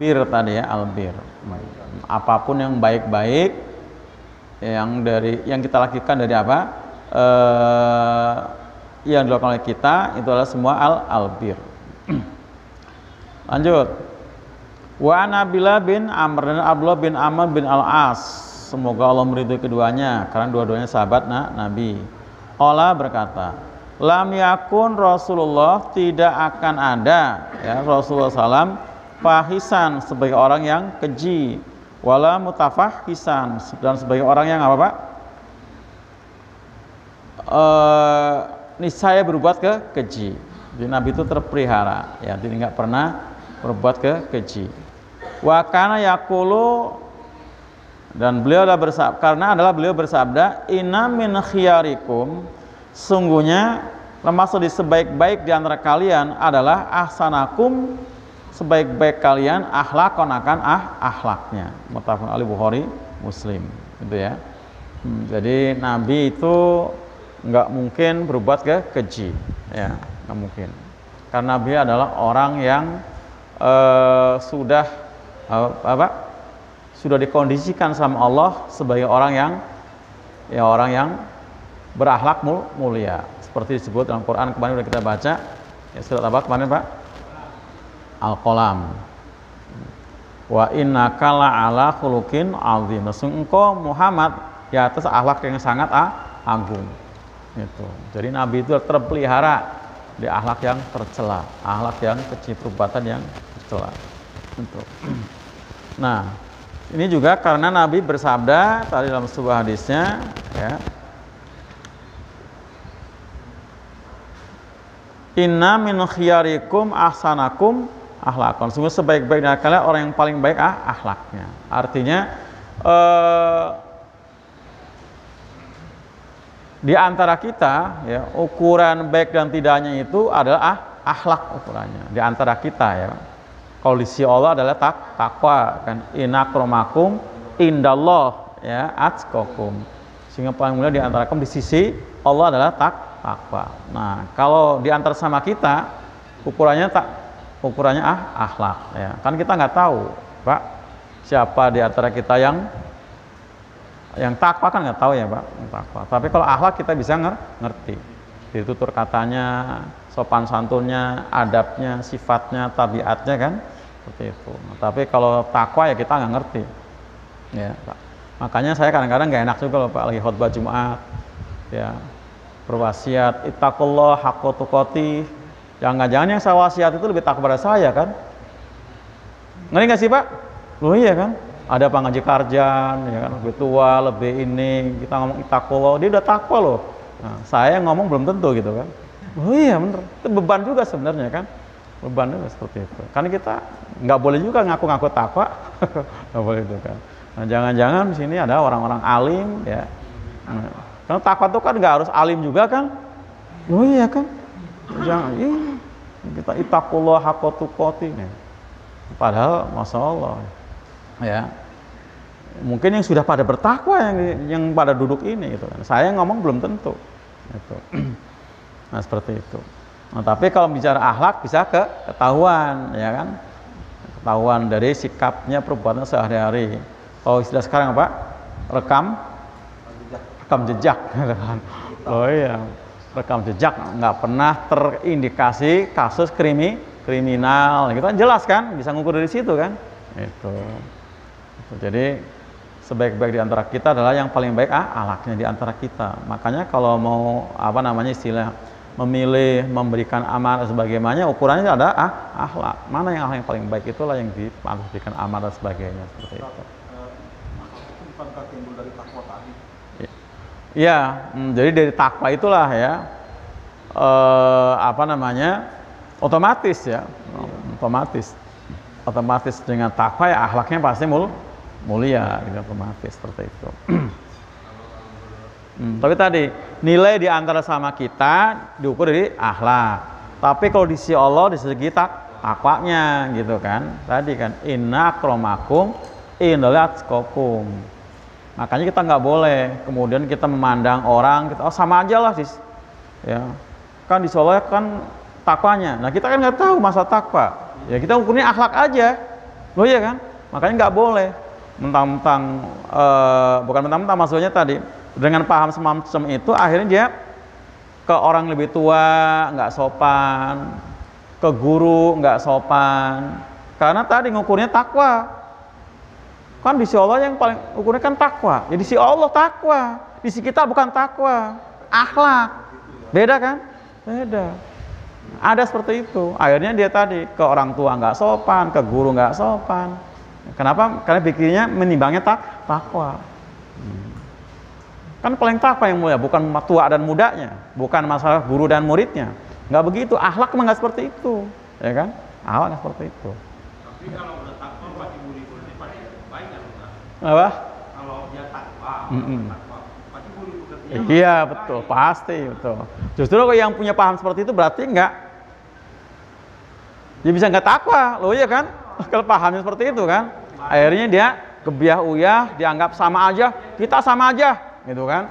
Bir tadi ya, albir. Apapun yang baik-baik yang kita lakukan dari apa? Yang dilakukan oleh kita itu adalah semua albir. Lanjut. Wa Nabilah bin Amr dan Abdullah bin Amr bin Al-As, semoga Allah meridhoi keduanya karena dua-duanya sahabat Nabi. Allah berkata, lam yakun Rasulullah, tidak akan ada ya Rasulullah SAW fahisan sebagai orang yang keji, wala mutafahisan dan sebagai orang yang apa Pak? Niscaya berbuat keji. Jadi Nabi itu terpelihara ya, jadi nggak pernah berbuat keji. Wa kana yaqulu, dan beliau bersabda, inna min khiyarikum, sungguhnya termasuk di sebaik-baik di antara kalian adalah ahsanakum, sebaik-baik kalian akhlakon akan akhlaknya. Muttafaqun alaih, Bukhari Muslim, gitu ya. Jadi Nabi itu nggak mungkin berbuat keji, ya nggak mungkin. Karena Nabi adalah orang yang sudah dikondisikan sama Allah sebagai orang yang berakhlak mulia, seperti disebut dalam Quran kemarin sudah kita baca ya, surat apa kemarin Pak? Al-Qalam. Wa innaka la'ala khuluqin azim, engkau Muhammad di atas akhlak yang sangat agung. Itu. Jadi Nabi itu terpelihara di akhlak yang tercela, akhlak yang kecil, perbuatan yang tercela. Nah, ini juga karena Nabi bersabda tadi dalam sebuah hadisnya ya, inna min khiyarikum ahsanakum akhlakon, sungguh sebaik-baik dari kalian orang yang paling baik akhlaknya. Artinya di antara kita ya, ukuran baik dan tidaknya itu adalah akhlak ukurannya di antara kita ya. Kalau di sisi Allah adalah takwa kan, inna akramakum indallah ya atqakum, sehingga paling mulia di antara kamu di sisi Allah adalah takwa. Nah, kalau di antara sama kita ukurannya akhlak ya. Kan kita nggak tahu Pak siapa di antara kita yang takwa, kan nggak tahu ya Pak takwa. Tapi kalau akhlak kita bisa ngerti, dari tutur katanya, sopan santunnya, adabnya, sifatnya, tabiatnya kan seperti itu. Nah, tapi kalau takwa ya kita nggak ngerti ya Pak. Makanya saya kadang-kadang nggak enak juga loh Pak, lagi khutbah Jumat ya, berwasiat ittaqullah haqqa tuqatih. Jangan-jangan yang saya wasiat itu lebih takwa pada saya kan? Ngeri nggak sih Pak? Loh iya kan? Ada Pak Ngaji Karjan ya kan, lebih tua, lebih ini, kita ngomong ittaqullah, dia udah takwa loh. Nah, saya ngomong belum tentu gitu kan. Oh iya bener, itu beban juga sebenarnya kan, beban juga seperti itu. Karena kita nggak boleh juga ngaku-ngaku takwa, nggak boleh itu kan. Nah, jangan-jangan di sini ada orang-orang alim ya. Nah, karena takwa itu kan nggak harus alim juga kan. Oh iya kan, jangan, kita ittaqullah haqqa tuqatih nih. Padahal masya Allah ya, mungkin yang sudah pada bertakwa yang pada duduk ini gitu kan. Saya ngomong belum tentu. Gitu. Nah seperti itu. Nah, tapi kalau bicara akhlak bisa ketahuan ya kan, ketahuan dari sikapnya, perbuatan sehari-hari. Kalau istilah sekarang apa? Rekam jejak. Oh iya, rekam jejak, nggak pernah terindikasi kasus kriminal. Gitu kan jelas kan, bisa ngukur dari situ kan. Itu. Jadi sebaik-baik di antara kita adalah yang paling baik akhlaknya di antara kita. Makanya kalau mau istilah memilih, memberikan amanah sebagaimana, ukurannya ada akhlak. Mana yang akhlak yang paling baik, itulah yang diberikan amanah dan sebagainya seperti itu. Bukankah timbul dari takwa tadi? Iya, jadi dari takwa itulah ya otomatis ya, otomatis dengan takwa ya akhlaknya pasti mulia, otomatis seperti itu. Tapi tadi nilai di antara sama kita diukur dari akhlak. Tapi kalau di sisi Allah, di segi takwanya gitu kan. Tadi kan inna akramakum indallahi atqakum. Makanya kita nggak boleh kemudian kita memandang orang kita sama aja lah ya. Kan di sisi Allah kan takwanya. Nah, kita kan nggak tahu masa takwa. Ya kita ukurnya akhlak aja. Loh iya kan? Makanya nggak boleh mentang-mentang bukan mentang-mentang, maksudnya tadi dengan paham semacam itu akhirnya dia ke orang lebih tua nggak sopan, ke guru nggak sopan, karena tadi ngukurnya takwa. Kan di sisi Allah yang paling ukurnya kan takwa. Ya di sisi Allah takwa, di sisi kita bukan takwa, akhlak. Beda kan? Beda. Ada seperti itu. Akhirnya dia tadi ke orang tua nggak sopan, ke guru nggak sopan. Kenapa? Karena pikirnya menimbangnya takwa. Kan paling takwa yang mulia, bukan tua dan mudanya, bukan masalah guru dan muridnya. Nggak begitu. Akhlak memang nggak seperti itu, ya kan? Akhlak nggak seperti itu. Tapi kalau udah takwa pasti murid-muridnya pasti baik kan? Apa? Kalau dia takwa, pasti murid-muridnya. Iya betul, pasti betul. Justru kalau yang punya paham seperti itu berarti enggak, dia bisa nggak takwa, loh ya kan? Kalau pahamnya seperti itu kan, akhirnya dia gebiah uyah, dianggap sama aja, kita sama aja, gitu kan?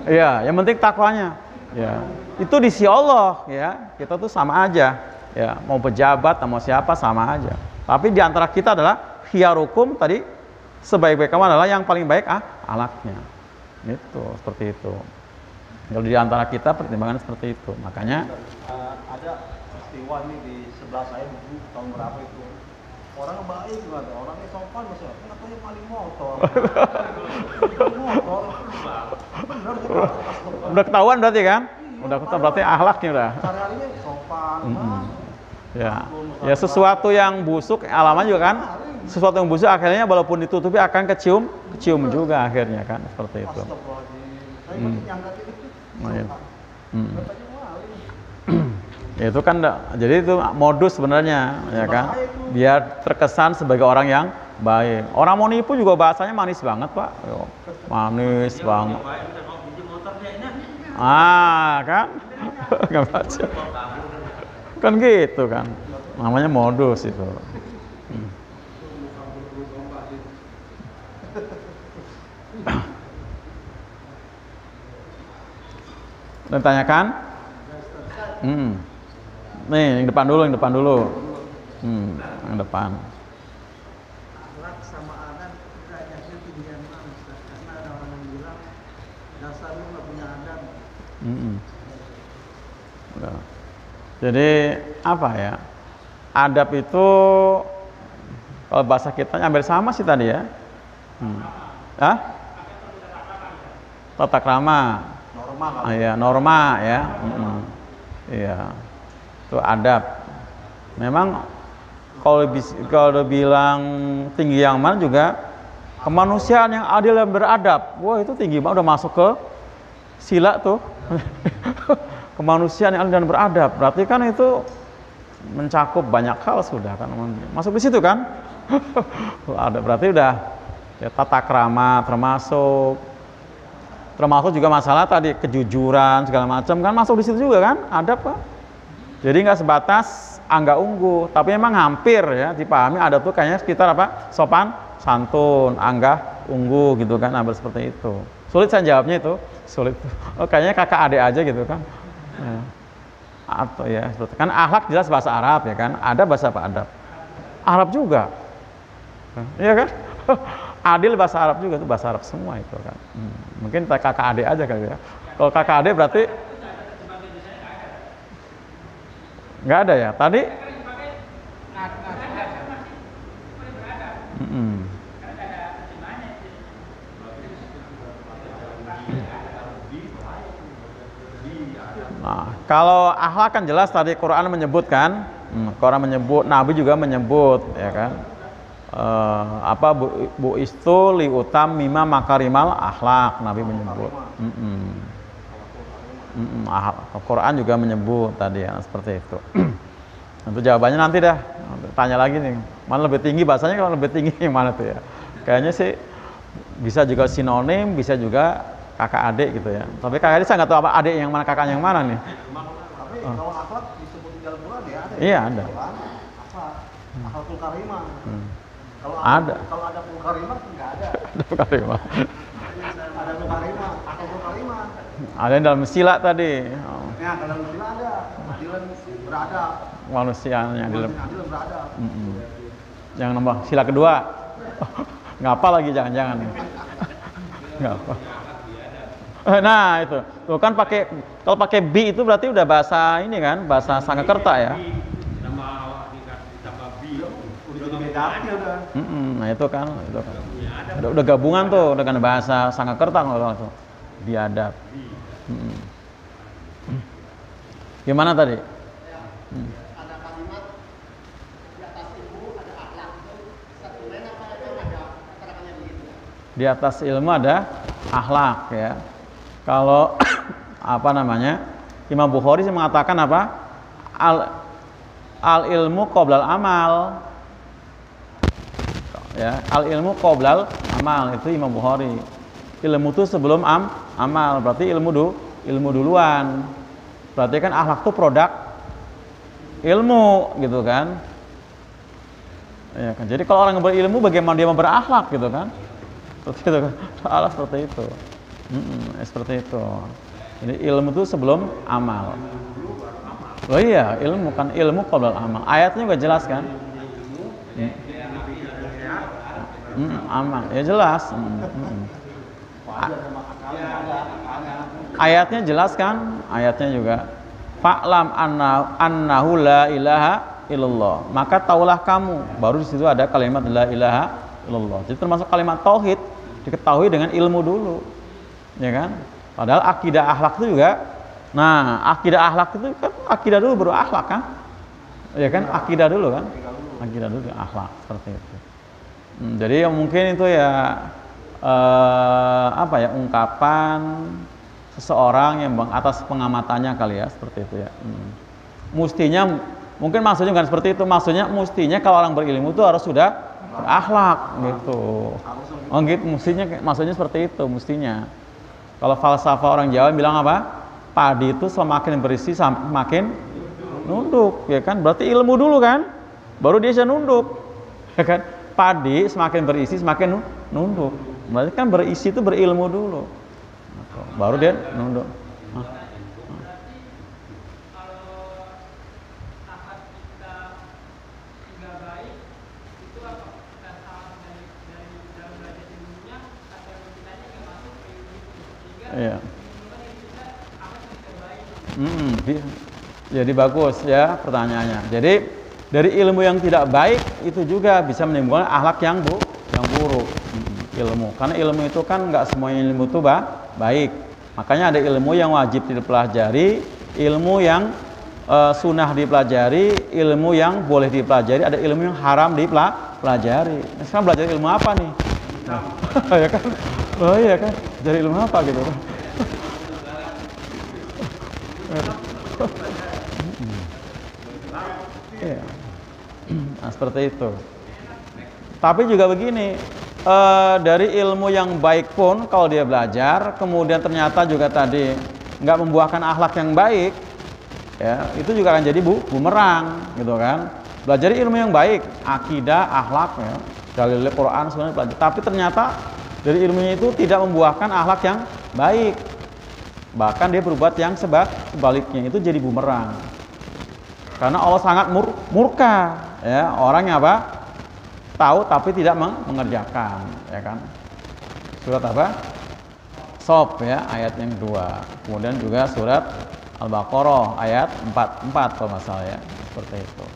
Iya, yang penting takwanya. Ya, itu di sisi Allah, ya kita tuh sama aja, ya mau pejabat, mau siapa sama aja. Tapi di antara kita adalah khiyarukum tadi, sebaik-baik kamu adalah yang paling baik alaknya. Itu seperti itu. Kalau di antara kita pertimbangan seperti itu, makanya ada peristiwa nih di sebelah saya dulu tahun berapa itu, orang baik banget, orangnya sopan masih, katanya paling motor. Bener sih, udah ketahuan berarti kan? Udah ketahuan berarti akhlaknya udah. sehari-harinya sopan. Ya sesuatu yang busuk alaman juga kan, sesuatu yang busuk akhirnya walaupun ditutupi akan kecium juga akhirnya kan, seperti itu. Ya, itu kan jadi itu modus sebenarnya, ya kan, biar terkesan sebagai orang yang baik. Orang mau nipu juga bahasanya manis banget Pak, manis banget. Kan nggak baca kan gitu kan, namanya modus itu. Dan tanyakan, nih yang depan dulu, yang depan. Akhlak sama adab derajatnya tinggian mana? Karena ada orang yang bilang dasar lu nggak punya adab. Jadi apa ya? Adab itu kalau bahasa kita hampir sama sih tadi ya. Tata krama. Norma Iya, norma ya. Iya. Itu adab. Memang kalau bilang tinggi yang mana juga kemanusiaan yang adil dan beradab. Wah, itu tinggi banget, udah masuk ke sila tuh. Kemanusiaan yang adil dan beradab. Berarti kan itu mencakup banyak hal sudah kan. Masuk di situ kan? Ada berarti udah ya, tata krama termasuk juga masalah tadi kejujuran segala macam kan masuk di situ juga kan, adab Pak. Jadi nggak sebatas angga unggu, tapi memang hampir ya dipahami adab tuh kayaknya sekitar apa, sopan santun, angga unggu gitu kan, hampir seperti itu. Sulit saya jawabnya itu, sulit. Oh, kayaknya kakak adik aja gitu kan. Ya. Atau ya seperti kan akhlak jelas bahasa Arab ya kan, ada bahasa apa, adab Arab juga, iya kan? Adil bahasa Arab juga, itu bahasa Arab semua itu kan. Mungkin kakak adik aja kali ya. Kalau kakak adik berarti nggak ada ya tadi. Nah, kalau akhlak kan jelas tadi Quran menyebutkan, Quran menyebut, Nabi juga menyebut, ya kan. Bu istu li utam mima makarimal akhlak, Nabi menyebut. Quran juga menyebut tadi ya seperti itu. Untuk jawabannya nanti dah, tanya lagi nih, mana lebih tinggi bahasanya, kalau lebih tinggi yang mana tuh ya? Kayaknya sih bisa juga sinonim, bisa juga kakak adik gitu ya. Tapi kakak adik saya nggak tahu apa adik yang mana, kakak yang mana nih. Tapi kalau akhlak disebut di dalam Quran ya ada. Iya ada. Akhlakul karimah. Ada. Kalau ada karimah nggak ada. Ada karimah. Ada karimah, akhlakul karimah. Ada yang dalam sila tadi. Ya, dalam sila ada adilan beradab. Manusianya Adilan beradab. Jangan nambah sila kedua. Ngapa lagi jangan-jangan. Ngapa. Nah, itu. Tuh kan pakai kalau pakai bi itu berarti udah bahasa ini kan, bahasa Sanggakerta ya. Udah dibedakan udah. Nah, itu kan. Udah gabungan tuh dengan bahasa Sanggakerta kalau itu. Biadab. Gimana tadi? Ada kalimat di atas ilmu ada akhlak. Satu lain apa ada keterangannya begitu? Di atas ilmu ada akhlak ya. Kalau apa namanya? Imam Bukhari sih mengatakan apa? Al ilmu qoblal amal. Ya, al ilmu qoblal amal itu Imam Bukhari. Ilmu itu sebelum amal, berarti ilmu duluan. Berarti kan akhlak itu produk ilmu gitu kan. Ya kan. Jadi kalau orang yang berilmu bagaimana dia mau berakhlak gitu kan? Seperti itu kan. Soalnya seperti itu. Seperti itu. Jadi ilmu itu sebelum amal. Oh iya, ilmu kan ilmu qoblal amal. Ayatnya juga jelas kan? Amal. Ya jelas. Ayatnya jelas kan? Ayatnya juga fa'lam annahu la ilaha illallah. Maka taulah kamu. Baru di situ ada kalimat la ilaha illallah. Jadi termasuk kalimat tauhid diketahui dengan ilmu dulu. Ya kan? Padahal akidah akhlak itu juga. Nah, akidah akhlak itu kan akidah dulu baru akhlak kan? Ya kan? Akidah dulu kan? Akidah dulu akhlak seperti itu. Jadi mungkin itu ya apa ya, ungkapan seseorang yang atas pengamatannya kali ya, seperti itu ya. Mestinya mungkin maksudnya bukan seperti itu, maksudnya mestinya kalau orang berilmu itu harus sudah berakhlak gitu. Oh gitu, maksudnya seperti itu mestinya. Kalau falsafah orang Jawa bilang apa? Padi itu semakin berisi semakin nunduk, ya kan? Berarti ilmu dulu kan, baru dia bisa nunduk, ya kan? Padi semakin berisi semakin nunduk. Berarti kan berisi itu berilmu dulu, baru dia nunduk. Iya. Jadi bagus ya pertanyaannya. Jadi dari ilmu yang tidak baik itu juga bisa menimbulkan akhlak yang buruk. Ilmu, karena ilmu itu kan nggak semuanya ilmu itu baik. Makanya ada ilmu yang wajib dipelajari, ilmu yang sunnah dipelajari, ilmu yang boleh dipelajari, ada ilmu yang haram dipelajari. Nah, sekarang belajar ilmu apa nih? Nah, ya kan? Oh iya kan? Belajar ilmu apa gitu kan? Nah, seperti itu. Tapi juga begini, dari ilmu yang baik pun kalau dia belajar, kemudian ternyata juga tadi nggak membuahkan akhlak yang baik, ya itu juga akan jadi bumerang, gitu kan? Belajar ilmu yang baik, akidah, akhlak, ya, dalil Quran sebenarnya belajar. Tapi ternyata dari ilmunya itu tidak membuahkan akhlak yang baik, bahkan dia berbuat yang sebaliknya, itu jadi bumerang. Karena Allah sangat murka, ya orang yang apa? Tahu tapi tidak mengerjakan, ya kan? Surat apa? Sof ya, ayat yang kedua. Kemudian juga surat Al-Baqarah ayat 44 kalau nggak salah ya, seperti itu.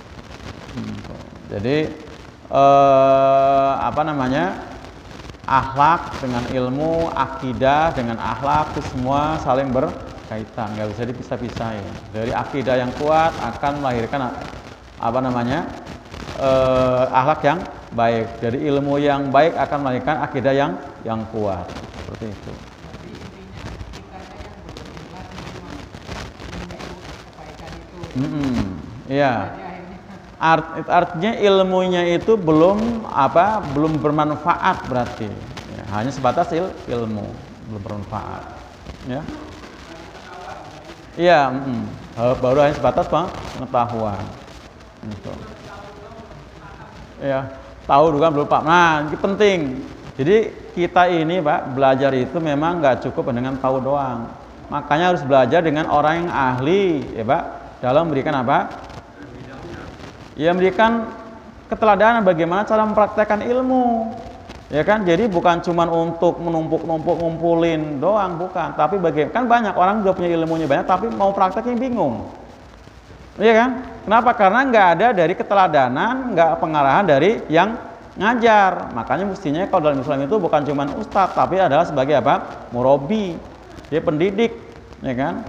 Jadi apa namanya? Akhlak dengan ilmu, akidah dengan akhlak itu semua saling berkaitan, nggak bisa dipisah-pisahin. Dari akidah yang kuat akan melahirkan apa namanya? Akhlak yang baik. Dari ilmu yang baik akan melahirkan akidah yang kuat. Seperti itu. Iya. Artinya ilmunya itu belum bermanfaat berarti. Ya, hanya sebatas ilmu, belum bermanfaat. Ya. Iya, baru hanya sebatas pengetahuan. Gitu. Ya, tahu juga belum Pak. Nah, ini penting. Jadi kita ini Pak, belajar itu memang nggak cukup dengan tahu doang. Makanya harus belajar dengan orang yang ahli, ya Pak, dalam memberikan apa? Ya memberikan keteladanan bagaimana cara mempraktekkan ilmu. Ya kan? Jadi bukan cuma untuk menumpuk-numpuk ngumpulin doang, bukan. Tapi kan banyak orang udah punya ilmunya banyak tapi mau prakteknya bingung. Iya kan? Kenapa? Karena nggak ada dari keteladanan, nggak pengarahan dari yang ngajar. Makanya mestinya kalau dalam Islam itu bukan cuma ustadz, tapi adalah sebagai apa? Murabi. Dia pendidik, ya kan?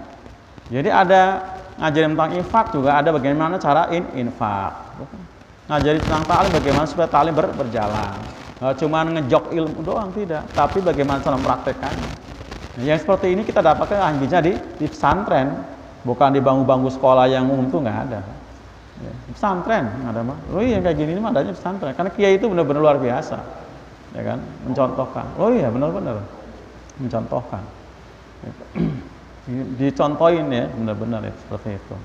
Jadi ada ngajarin tentang infak juga, ada bagaimana cara infak. Ngajarin tentang ta'lim bagaimana supaya ta'lim berjalan. Nggak cuma ngejok ilmu doang, tidak, tapi bagaimana cara mempraktekannya. Yang seperti ini kita dapatkan hanya di pesantren, bukan di bangku-bangku sekolah yang umum tuh nggak ada. Ya, pesantren nggak ada mah. Oh iya kayak gini mah adanya pesantren, karena kiai itu benar-benar luar biasa, ya kan, mencontohkan. Oh iya benar-benar mencontohkan, dicontohin ya benar-benar ya, seperti itu.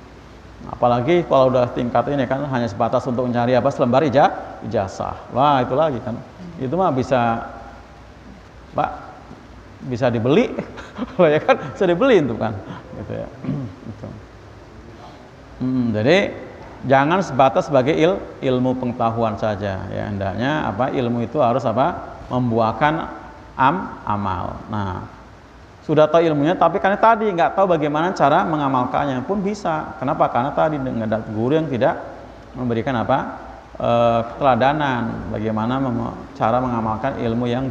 Apalagi kalau udah tingkat ini kan hanya sebatas untuk mencari apa selembar ijazah. Wah itu lagi kan. Itu mah bisa, Pak, bisa dibeli, ya kan, bisa dibeli itu kan, gitu ya. Gitu. Jadi jangan sebatas sebagai ilmu pengetahuan saja, ya. Hendaknya apa ilmu itu harus apa membuahkan amal. Nah, sudah tahu ilmunya, tapi karena tadi nggak tahu bagaimana cara mengamalkannya pun bisa. Kenapa? Karena tadi nggak ada guru yang tidak memberikan apa keteladanan bagaimana cara mengamalkan ilmu yang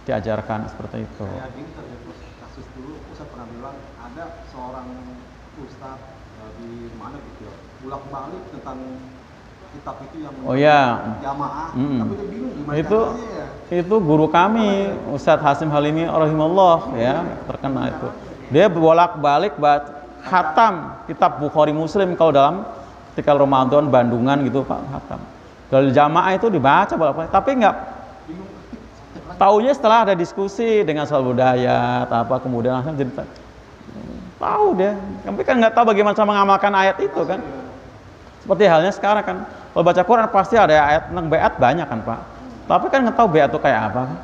diajarkan seperti itu. Kayak gini terjadi kasus dulu, Ustaz pernah bilang ada seorang Ustaz di mana gitu ya, bolak-balik tentang kitab itu yang jamaah, tapi dia bingung gimana caranya ya. Itu guru kami, Ustadz Hasim Halimi rahimahullah ya, terkena itu. Dia bolak-balik khatam kitab Bukhari Muslim kalau dalam ketika Ramadan Bandungan gitu Pak, khatam. Dari jamaah itu dibaca bolak-balik, tapi nggak taunya setelah ada diskusi dengan soal budaya apa kemudian langsung jadi tahu dia. Tapi kan nggak tahu bagaimana cara mengamalkan ayat itu kan. Seperti halnya sekarang kan, kalau baca Quran pasti ada ayat tentang beat banyak kan Pak. Tapi kan nggak tahu beat itu kayak apa kan.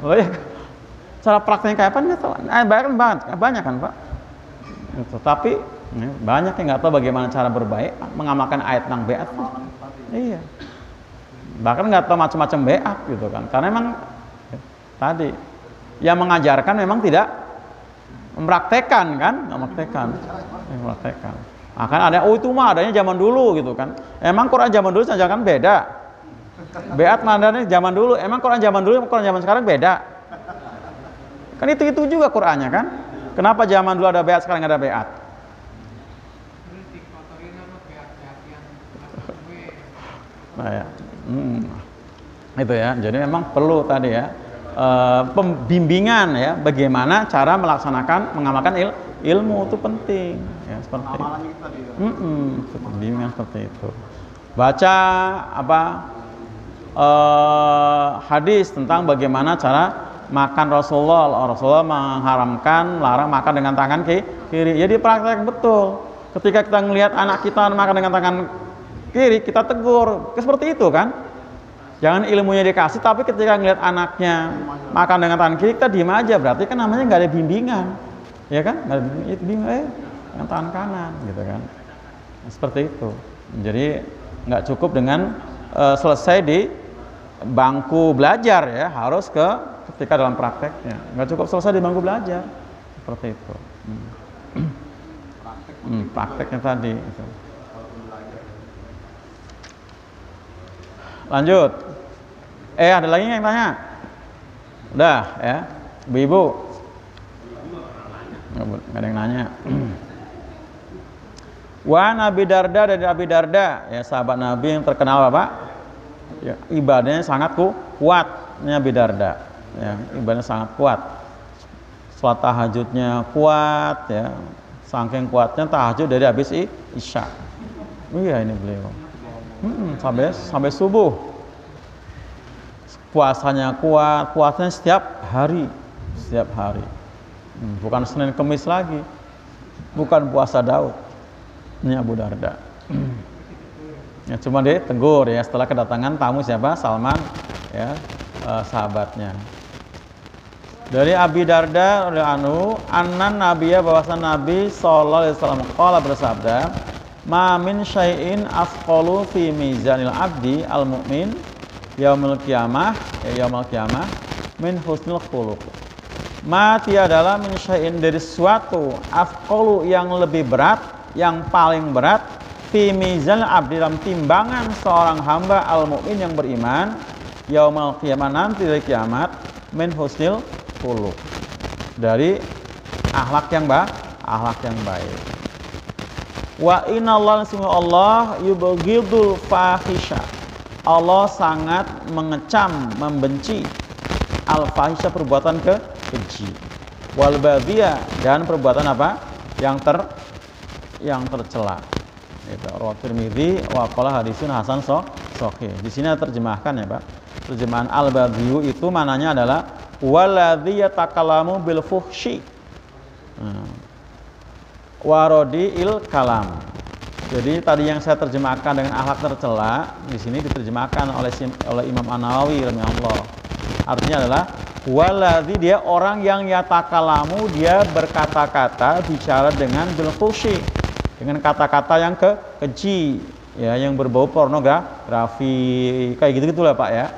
Oh ya, cara prakteknya kayak apa nggak tahu. Ayat banyak kan Pak. Gitu. Tapi banyak yang nggak tahu bagaimana cara berbaik mengamalkan ayat tentang beat. Iya. Bahkan nggak tahu macam-macam beat gitu kan. Karena memang tadi yang mengajarkan memang tidak mempraktekkan kan, nggak mempraktekkan. Akan ada, oh itu mah adanya zaman dulu gitu kan. Emang Quran zaman dulu jangan beda. Beat mandanya zaman dulu. Emang Quran zaman dulu, Quran zaman sekarang beda. Kan itu juga Qurannya kan. Kenapa zaman dulu ada beat sekarang nggak ada beat? Nah ya, itu ya. Jadi memang perlu tadi ya pembimbingan ya, bagaimana cara melaksanakan mengamalkan ilmu itu penting ya, seperti pembimbingan seperti itu. Baca apa hadis tentang bagaimana cara makan Rasulullah mengharamkan, melarang makan dengan tangan kiri. Jadi praktek betul. Ketika kita melihat anak kita makan dengan tangan kiri, kita tegur. Seperti itu kan. Jangan ilmunya dikasih, tapi ketika ngelihat anaknya makan dengan tangan kiri, kita diem aja. Berarti kan namanya nggak ada bimbingan, ya kan? Nggak ada bimbingan, dengan tangan kanan, gitu kan? Nah, seperti itu. Jadi nggak cukup dengan selesai di bangku belajar ya, harus ketika dalam prakteknya. Nggak cukup selesai di bangku belajar, seperti itu. Prakteknya tadi. Itu. Lanjut. Ada lagi yang tanya? Udah ya, ibu-ibu. Nggak ada yang nanya. Wa Nabi Darda, dari Abi Darda, ya sahabat Nabi yang terkenal Pak. Ya, ibadahnya sangat kuat, Nabi Darda. Ya, ibadahnya sangat kuat. Salat tahajudnya kuat, ya. Saking kuatnya tahajud dari habis Isya. Iya ini beliau. Sampai subuh. Puasanya kuat, puasanya setiap hari. Bukan Senin Kemis lagi. Bukan puasa Daud. Ini Abu Darda. Ya, cuma dia tegur ya setelah kedatangan tamu siapa? Salman ya, sahabatnya. Dari Abi Darda radhiyallahu anhu, annan nabiyya, bahwasan Nabi sallallahu alaihi wasallam qala bersabda, Ma min syai'in afqalu fi mizanil abdi al mu'min yaumil qiyamah min husnul khuluq. Ma tiadalah min syai'in dari suatu afqalu yang lebih berat, yang paling berat fi mizanil abdi dalam timbangan seorang hamba al mu'min yang beriman yaumil qiyamah nanti dari kiamat min husnul khuluq. Dari akhlak yang baik. Wa innallaha sungguh Allah yubghidul fahisha. Allah sangat mengecam, membenci al fahisha perbuatan keji. Wal baghiya dan perbuatan apa? Yang tercela. Itu Rawi Tirmidzi wa qala hadisun hasan sahih. Di sini terjemahkan ya, Pak. Terjemahan al baghiyu itu maknanya adalah waladzi yatakallamu bil fuhsyi. Warodil kalam. Jadi tadi yang saya terjemahkan dengan akhlak tercela, di sini diterjemahkan oleh Imam An-Nawawi rahimahullah. Artinya adalah waladzi, dia orang yang yatakalamu, dia berkata-kata, bicara dengan bil fuhsyi, dengan kata-kata yang keji, ya, yang berbau pornografi, kayak gitu-gitulah Pak ya.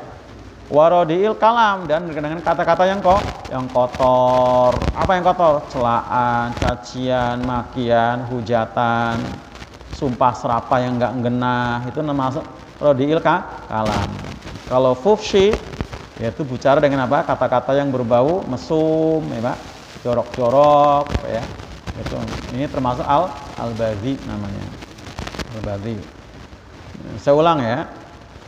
Warodil kalam, dan dengan kata-kata yang kotor. Apa yang kotor? Celaan, cacian, makian, hujatan, sumpah serapah yang enggak ngena, itu termasuk rodil kalam. Kalau fuhsyi yaitu bicara dengan apa? Kata-kata yang berbau mesum, ya Pak, jorok-jorok, ya. Itu ini termasuk al-baghi namanya. Al-baghi. Saya ulang ya.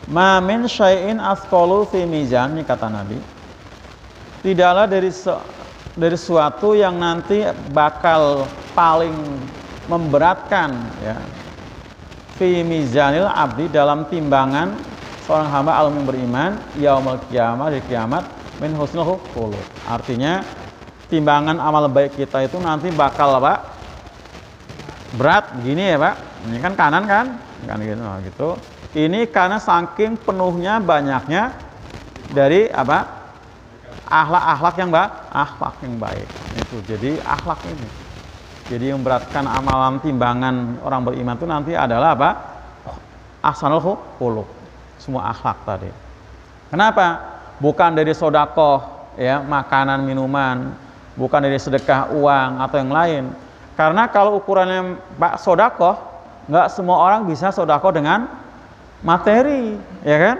Ma min syai'in asqalu fi mizan, ini kata Nabi. Tidaklah dari suatu yang nanti bakal paling memberatkan ya fi mizanil abdi dalam timbangan seorang hamba al-mu'min beriman yaumul qiyamah, di kiamat min husnul khuluq. Artinya timbangan amal baik kita itu nanti bakal apa? Berat gini ya, Pak. Ini kan kanan kan gitu. Ini karena saking penuhnya banyaknya dari apa? Akhlak yang baik. Itu. Jadi akhlak ini. Jadi yang memberatkan amalan timbangan orang beriman itu nanti adalah apa? Ahsanul khuluq. Semua akhlak tadi. Kenapa? Bukan dari sedekah ya, makanan, minuman, bukan dari sedekah uang atau yang lain. Karena kalau ukurannya sedekah, nggak semua orang bisa sedekah dengan materi, ya kan?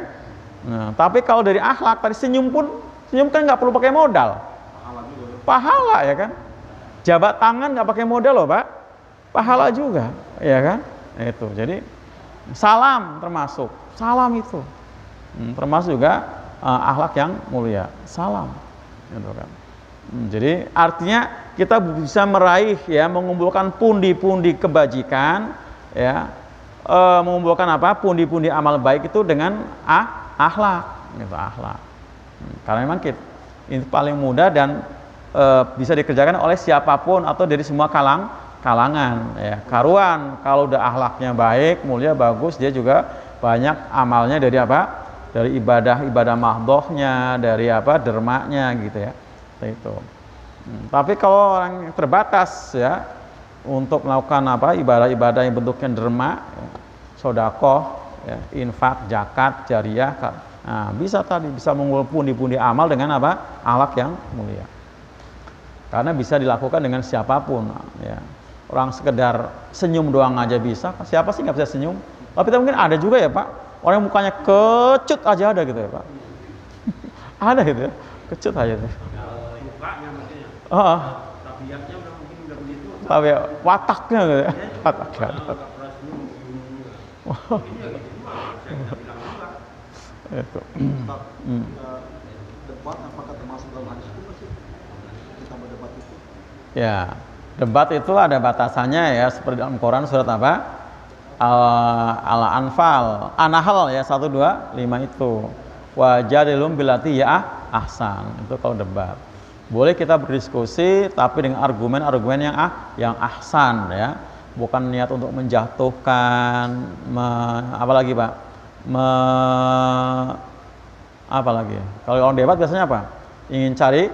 Nah, tapi kalau dari akhlak tadi senyum kan nggak perlu pakai modal, pahala ya kan? Jabat tangan nggak pakai modal loh Pak, pahala juga, ya kan? Itu jadi salam termasuk, salam itu termasuk juga akhlak yang mulia, salam, gitu kan? Jadi artinya kita bisa meraih ya, mengumpulkan pundi-pundi kebajikan, ya. Mengumpulkan apa? Pundi-pundi amal baik itu dengan akhlak, gitu, akhlak. Karena memang ini paling mudah dan bisa dikerjakan oleh siapapun atau dari semua kalangan. Ya. Karuan kalau udah akhlaknya baik, mulia, bagus, dia juga banyak amalnya dari apa? Dari ibadah mahdhohnya, dari apa? Dermanya, gitu ya. Itu. Tapi kalau orang terbatas ya, untuk melakukan apa? Ibadah-ibadah yang bentuknya derma, ya, sedekah, ya, infak, zakat, jariyah, nah, bisa mengumpul pundi-pundi amal dengan apa? Akhlak yang mulia. Karena bisa dilakukan dengan siapapun, ya. Orang sekedar senyum doang aja bisa. Siapa sih nggak bisa senyum? Tapi mungkin ada juga ya Pak, orang yang mukanya kecut aja ada gitu ya Pak. Ada gitu ya, kecut aja tuh. Mukanya maksudnya. Tabiatnya mungkin udah begitu. Tapi wataknya gitu ya. Wataknya. Itu. Debat apakah termasuk dalam hadis itu sih? Kita berdebat itu. Ya, debat itu ada batasannya ya, seperti dalam Quran surat apa? Al-Anfal, An-Nahl ya 1, 2, 5 itu. Wajadilum billati ya ahsan. Itu kalau debat. Boleh kita berdiskusi tapi dengan argumen-argumen yang ahsan ya. Bukan niat untuk menjatuhkan, apalagi Pak? Apalagi? Kalau orang debat biasanya apa? Ingin cari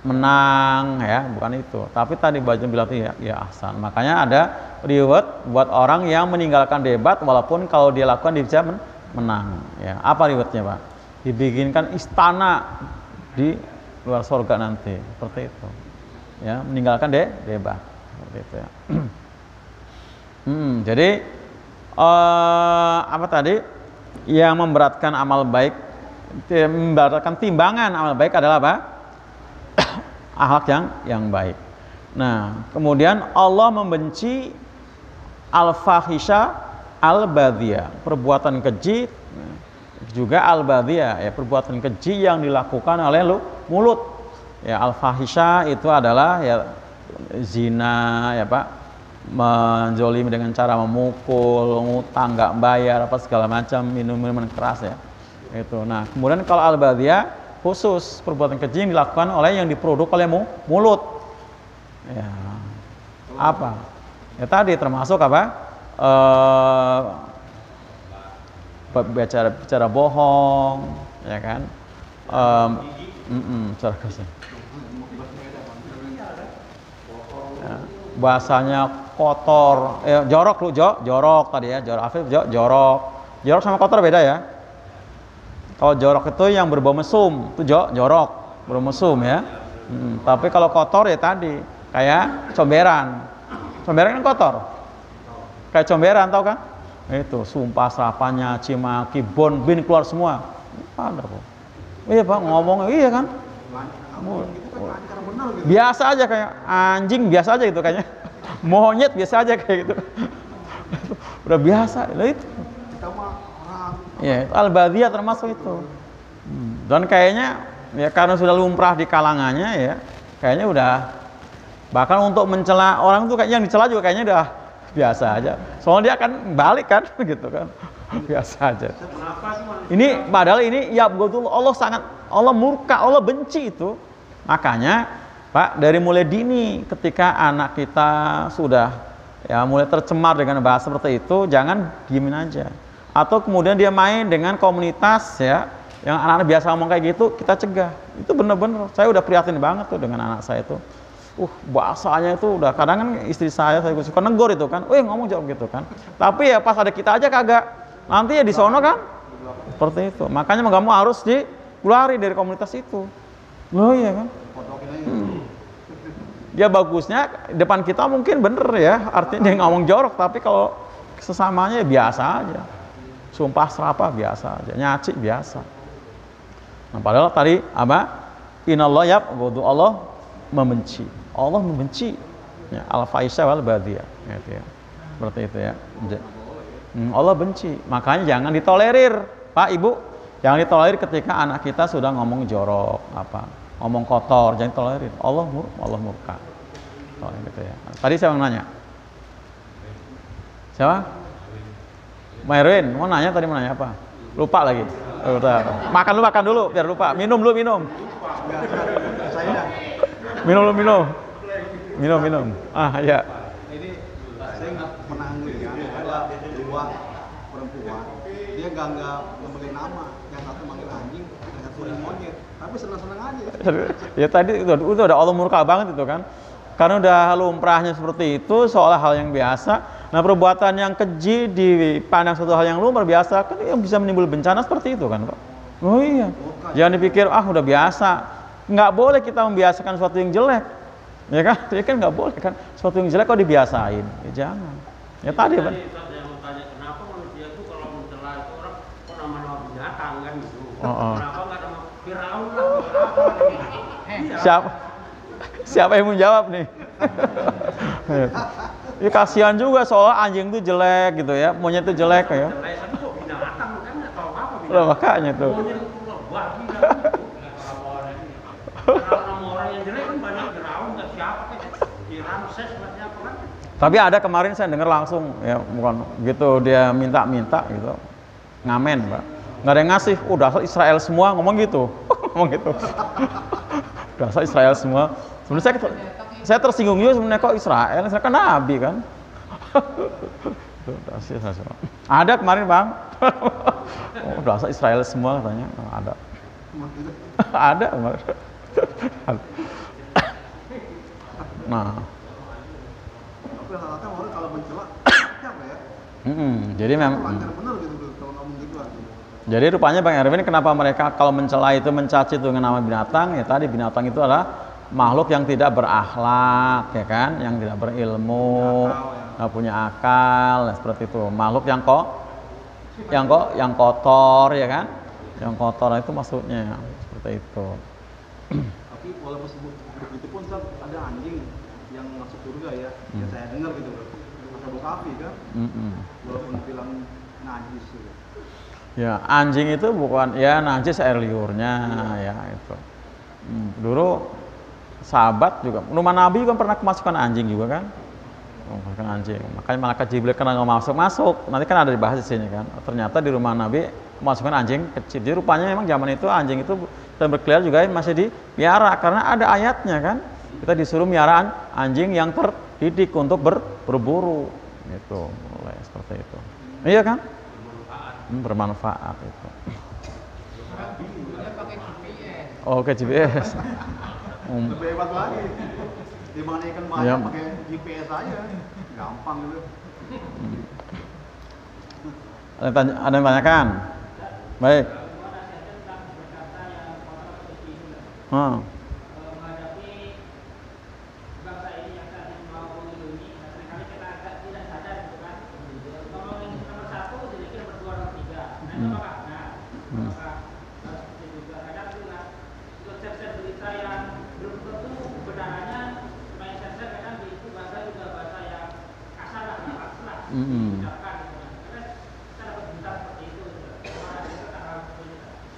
menang ya, bukan itu. Tapi tadi baca bilang ya ahsan. Makanya ada reward buat orang yang meninggalkan debat walaupun kalau dia lakukan dia bisa menang ya. Apa rewardnya, Pak? Dibikinkan istana di luar surga nanti, seperti itu. Ya, meninggalkan debat seperti itu ya. Jadi apa tadi? Yang memberatkan amal baik, memberatkan timbangan amal baik adalah apa? Akhlak yang baik. Nah, kemudian Allah membenci al-fahisha al-badhiyah, perbuatan keji, juga al-badhiyah ya, perbuatan keji yang dilakukan oleh mulut. Ya, al-fahisha itu adalah ya zina ya, Pak, menzolimi dengan cara memukul, ngutang nggak bayar apa segala macam, minuman keras ya. Itu. Nah, kemudian kalau al-badhiyah khusus perbuatan keji yang dilakukan oleh yang diproduk oleh mulut. Ya. Apa? Ya tadi termasuk apa? Bicara bohong, ya kan? Bicara kasar. Ya, bahasanya kotor, jorok lu, jorok tadi ya, jorok Afif, jorok. Jorok sama kotor beda ya. Kalau jorok itu yang berbau mesum, itu jorok, berbau mesum ya. Tapi kalau kotor ya tadi, kayak comberan. Comberan kan kotor. Kayak comberan, tau kan? Itu sumpah serapannya, cimaki, bin keluar semua. Ada kok. Iya, Pak, ngomong iya kan? Biasa aja kayak anjing, biasa aja gitu kayaknya. Monyet biasa aja kayak gitu. Udah biasa, itu. Ya, al-badhiyah termasuk itu. Dan kayaknya ya karena sudah lumrah di kalangannya ya, kayaknya udah, bahkan untuk mencela orang tuh kayaknya yang dicela juga kayaknya udah biasa aja. Soalnya dia akan balik kan gitu kan. Biasa aja. Ini padahal ini ya betul, Allah murka, Allah benci itu. Makanya Pak, dari mulai dini ketika anak kita sudah ya mulai tercemar dengan bahasa seperti itu, jangan diemin aja. Atau kemudian dia main dengan komunitas ya, yang anak-anak biasa ngomong kayak gitu, kita cegah. Itu bener-bener, saya udah prihatin banget tuh dengan anak saya itu. Bahasanya itu udah, kadang kan istri saya suka negor itu kan, ngomong jauh gitu kan. Tapi ya pas ada kita aja kagak, nanti ya di sono kan, seperti itu. Makanya kamu harus dikeluarin dari komunitas itu. Loh iya kan? Ya bagusnya depan kita mungkin bener ya, artinya dia ngomong jorok, tapi kalau sesamanya ya biasa aja. Sumpah serapah biasa aja, nyaci biasa. Nah, padahal tadi apa? Inallah yabghadu, Allah membenci. Allah membenci ya, al-fahisha wal badhiyah gitu ya. Seperti itu ya. Allah benci. Makanya jangan ditolerir, Pak, Ibu. Jangan ditolerir ketika anak kita sudah ngomong jorok, ngomong kotor, jangan ditolerir. Allah murka. Oh, gitu ya. Tadi siapa yang nanya? Siapa? Merwin, mau nanya tadi mau nanya apa? Lupa lagi. Makan dulu biar lupa. Minum. Minum. Ya. Ini saya nggak pernah ngelihat ada dua perempuan, dia nggak memberi nama, yang satu manggil anjing, yang satu monyet, tapi senang-senang aja. Ya tadi itu udah Allah murka banget itu kan. Karena udah lumrahnya seperti itu, seolah hal yang biasa. Nah, perbuatan yang keji dipandang suatu hal yang lumrah biasa, kan yang bisa menimbul bencana seperti itu kan, Pak. Oh iya. Jangan dipikir udah biasa. Nggak boleh kita membiasakan sesuatu yang jelek. Ya kan? Ya kan nggak boleh kan. Sesuatu yang jelek kok dibiasain. Ya jangan. Ya tadi, Pak. Yang mau tanya, kenapa manusia itu kalau mencela itu orang kok nama-nama binatang kan gitu. Kenapa nggak nama Firaun lah? Siapa yang mau jawab nih? Ya kasihan juga soal anjing itu jelek gitu ya, monyet itu jelek ya. Tapi kok binatang kan nggak tahu apa binatang. Loh, makanya tuh. Monyet itu lebah gitu. Nama orang yang jelek kan banyak, Firaun nggak siapa kayak Ramses nggak siapa kan. Tapi ada kemarin saya dengar langsung ya, bukan gitu, dia minta gitu, ngamen, Pak. Nggak ada yang ngasih, dasar Israel semua ngomong gitu. Ngomong gitu. Dasar Israel semua. Sebenarnya saya tersinggung juga sebenarnya, kok Israel kan Nabi kan. Ada kemarin, Bang. Dasar Israel semua katanya. Ada. Ada kemarin. Nah, Tapi rata-rata orang kalau mencela, siapa ya? Jadi memang. Lancar bener gitu kalau ngomong gituan. Jadi rupanya Bang Erwin, kenapa mereka kalau mencela itu mencaci itu dengan nama binatang? Ya tadi binatang itu adalah makhluk yang tidak berakhlak, ya kan? Yang tidak berilmu, nggak punya akal, seperti itu. Makhluk yang kotor, ya kan? Yang kotor itu maksudnya seperti itu. Tapi walaupun begitu pun ada anjing yang masuk surga ya, yang saya dengar gitu loh. Ashabul Kahfi kan, walaupun bilang najis gitu. Ya, anjing itu bukan ya najis air liurnya ya itu. Dulu sahabat juga, rumah Nabi juga pernah kemasukan anjing juga kan? Kemasukan anjing. Makanya malaikat Jibril kena nggak masuk. Nanti kan ada dibahas di sini kan. Ternyata di rumah Nabi kemasukan anjing kecil. Jadi rupanya memang zaman itu anjing itu dan berkeliaran juga masih dipelihara karena ada ayatnya kan. Kita disuruh melihara anjing yang terdidik untuk berburu. Itu mulai seperti itu. Iya kan? Bermanfaat itu. Oke, GPS. Lebih hebat lagi. Dibandingkan banyak pakai GPS aja. Gampang gitu. Ada yang tanyakan? Baik.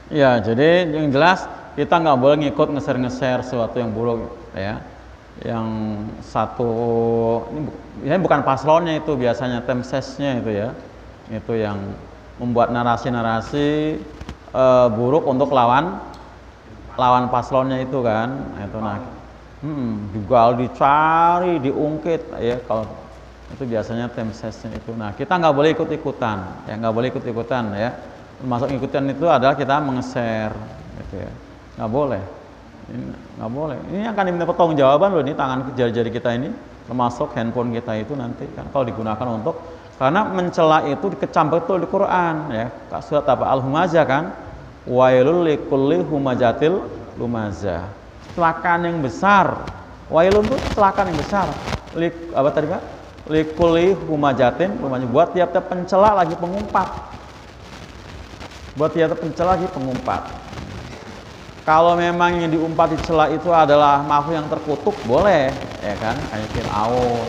Ya, jadi yang jelas kita nggak boleh ngikut nge-share sesuatu yang buruk ya. Yang satu ini bukan paslonnya itu biasanya temsesnya itu ya. Itu yang membuat narasi-narasi buruk untuk lawan paslonnya itu kan. Itu nah. Juga dicari, diungkit ya kalau itu biasanya temsesnya itu. Nah, kita nggak boleh ikut-ikutan, ya nggak boleh ikut-ikutan ya. Termasuk ikutan itu adalah kita meng-share, gitu ya. Nggak boleh, ini nggak boleh. Ini akan diminta pertanggungjawaban loh, ini tangan jari-jari kita ini, termasuk handphone kita itu nanti kan kalau digunakan untuk karena mencela itu dikecam betul di Quran ya. Surat apa Al-Humazah kan, wailul likulli humazatil lumazah. Kecelakaan yang besar. Wailun itu kecelakaan yang besar. Apa tadi Pak? Likulli humazatin lumazah. Buat tiap-tiap pencela lagi pengumpat. Buat tiap pencela lagi pengumpat. Kalau memang yang diumpat dicela itu adalah makhluk yang terkutuk, boleh, ya kan? Kayak Fir'aun,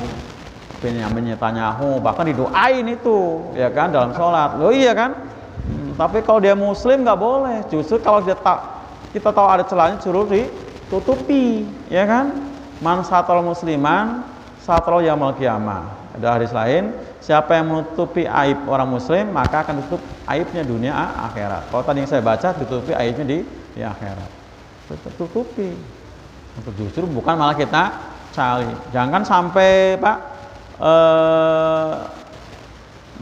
Benyamin Netanyahu, bahkan didoain itu, ya kan? Dalam sholat, loh iya kan? Tapi kalau dia Muslim nggak boleh. Justru kalau kita tahu ada celahnya, suruh ditutupi, ya kan? Man satral musliman, satral yaumil qiyamah. Ada hadis lain, siapa yang menutupi aib orang muslim maka akan ditutup aibnya dunia akhirat. Kalau tadi yang saya baca ditutupi aibnya di akhirat. Tutupi. Justru bukan malah kita cari. Jangan sampai Pak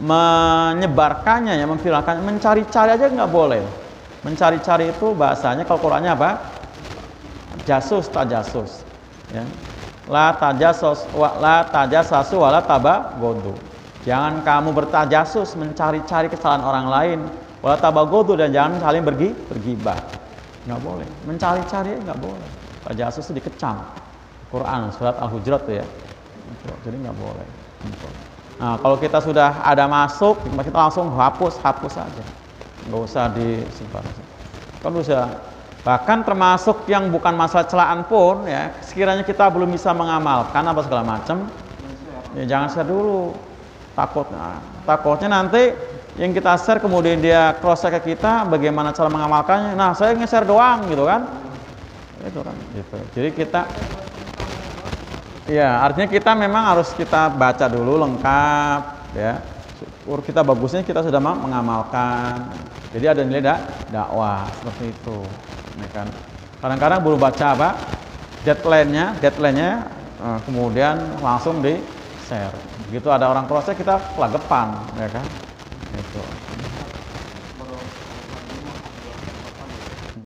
menyebarkannya ya, memviralkan, mencari-cari aja nggak boleh. Mencari-cari itu bahasanya kalau Qur'annya apa? Jasus, tajasus. Ya. La tajassasu wala tabaghadu. Jangan kamu bertajasus mencari-cari kesalahan orang lain. Wala tabaghadu, dan jangan saling bergibah. Enggak boleh. Mencari-cari enggak boleh. Tajasus itu dikecam. Quran surat Al-Hujurat itu ya. Jadi enggak boleh. Nah, kalau kita sudah ada masuk, kita langsung hapus aja. Enggak usah disebar. Kalau bisa bahkan termasuk yang bukan masalah celaan pun ya, sekiranya kita belum bisa mengamalkan apa segala macam, ya jangan share dulu. Takutnya nanti yang kita share kemudian dia cross ke kita, bagaimana cara mengamalkannya. Nah, saya nge-share doang gitu kan. Itu kan gitu. Jadi kita ya, artinya kita memang harus kita baca dulu lengkap ya. Kita bagusnya kita sudah mengamalkan. Jadi ada nilai dakwah seperti itu. Ya kan? Kadang-kadang baru baca apa deadline-nya, kemudian langsung di share. Begitu ada orang cross kita kelagapan, ya kan? Itu.